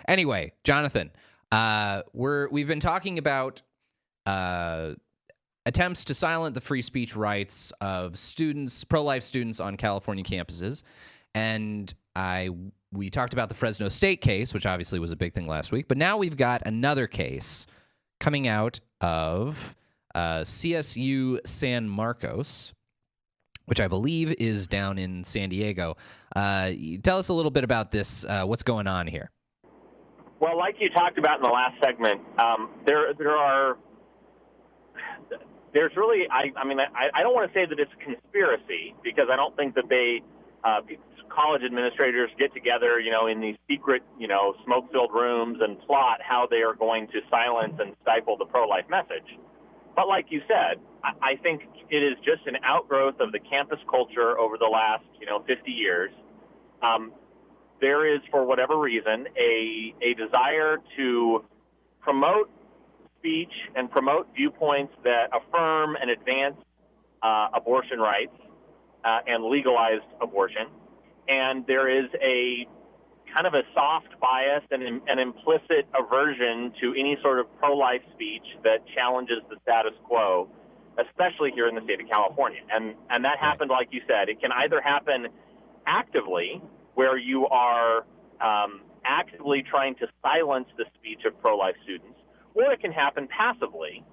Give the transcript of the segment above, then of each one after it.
Anyway, Jonathan, we've been talking about attempts to silence the free speech rights of students, pro-life students on California campuses, and we talked about the Fresno State case, which obviously was a big thing last week, but now we've got another case coming out of CSU San Marcos, which I believe is down in San Diego. Tell us a little bit about this, what's going on here. Well, like you talked about in the last segment, there's really, I don't want to say that it's a conspiracy, because I don't think that college administrators get together, in these secret, smoke-filled rooms and plot how they are going to silence and stifle the pro-life message. But like you said, I think it is just an outgrowth of the campus culture over the last, 50 years. There is, for whatever reason, a desire to promote speech and promote viewpoints that affirm and advance abortion rights and legalized abortion. And there is a kind of a soft bias and an implicit aversion to any sort of pro-life speech that challenges the status quo, especially here in the state of California. And that happened, like you said. It can either happen actively, where you are actively trying to silence the speech of pro-life students, or it can happen passively,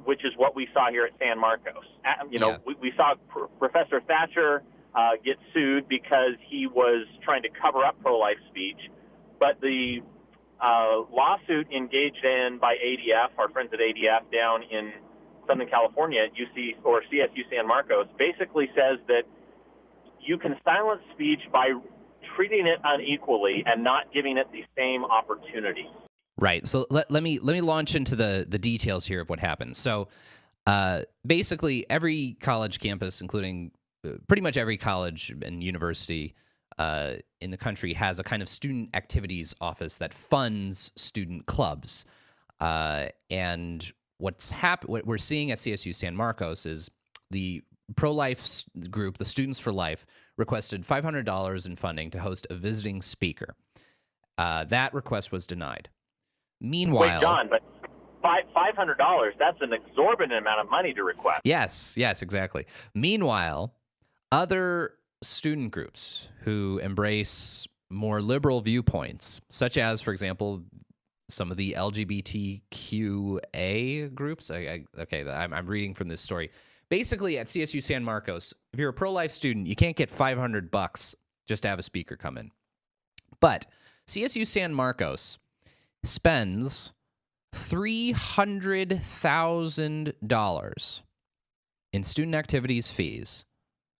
which is what we saw here at San Marcos. We saw Professor Thatcher get sued because he was trying to cover up pro-life speech, but the lawsuit engaged in by ADF, our friends at ADF down in Southern California at CSU San Marcos, basically says that you can silence speech by treating it unequally and not giving it the same opportunity. Right. So let me launch into the details here of what happened. So basically, every college campus, including pretty much every college and university in the country, has a kind of student activities office that funds student clubs. And what we're seeing at CSU San Marcos is the pro-life group, the Students for Life, requested $500 in funding to host a visiting speaker. That request was denied. Meanwhile, wait, John, but $500, that's an exorbitant amount of money to request. Yes, exactly. Meanwhile, other student groups who embrace more liberal viewpoints, such as, for example, some of the LGBTQA groups. I'm reading from this story. Basically, at CSU San Marcos, if you're a pro-life student, you can't get $500 just to have a speaker come in. But CSU San Marcos spends $300,000 in student activities fees,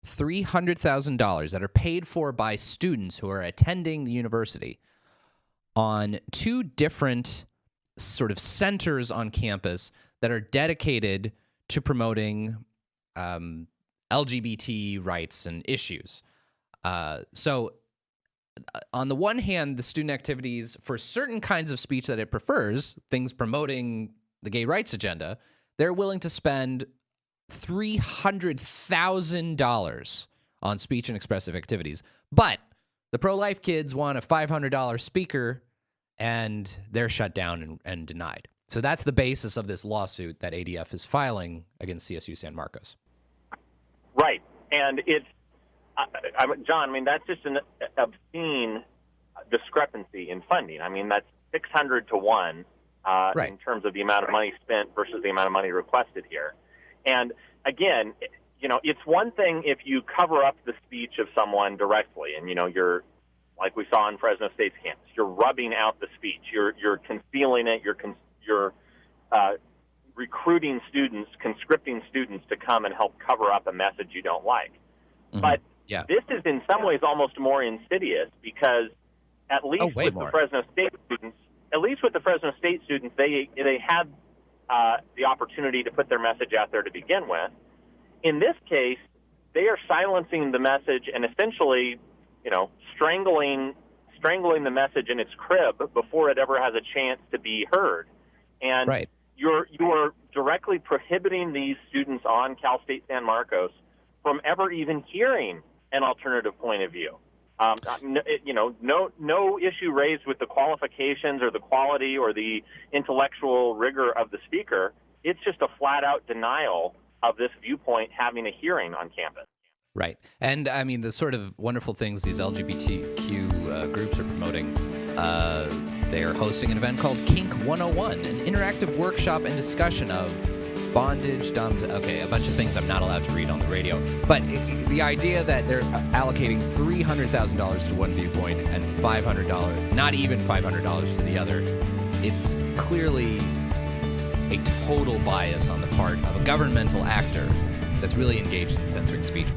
$300,000 that are paid for by students who are attending the university on two different sort of centers on campus that are dedicated to promoting LGBT rights and issues. So on the one hand, the student activities for certain kinds of speech that it prefers, things promoting the gay rights agenda, they're willing to spend $300,000 on speech and expressive activities. But the pro-life kids want a $500 speaker, and they're shut down and denied. So that's the basis of this lawsuit that ADF is filing against CSU San Marcos. Right. And it's, John, that's just an obscene discrepancy in funding. That's 600 to 1 right, in terms of the amount of money spent versus the amount of money requested here. And again, it's one thing if you cover up the speech of someone directly, and you're, like we saw in Fresno State's campus, you're rubbing out the speech, you're concealing it, you're recruiting students, conscripting students to come and help cover up a message you don't like. Mm-hmm. But this is in some ways almost more insidious, because at least with the Fresno State students, they had the opportunity to put their message out there to begin with. In this case, they are silencing the message and essentially, strangling the message in its crib before it ever has a chance to be heard. And right, you are directly prohibiting these students on Cal State San Marcos from ever even hearing an alternative point of view. No issue raised with the qualifications or the quality or the intellectual rigor of the speaker. It's just a flat-out denial of this viewpoint having a hearing on campus. Right. And I mean, the sort of wonderful things these LGBTQ groups are promoting, they are hosting an event called Kink 101, an interactive workshop and discussion of bondage, a bunch of things I'm not allowed to read on the radio. But the idea that they're allocating $300,000 to one viewpoint and $500, not even $500 to the other, it's clearly a total bias on the part of a governmental actor that's really engaged in censoring speech.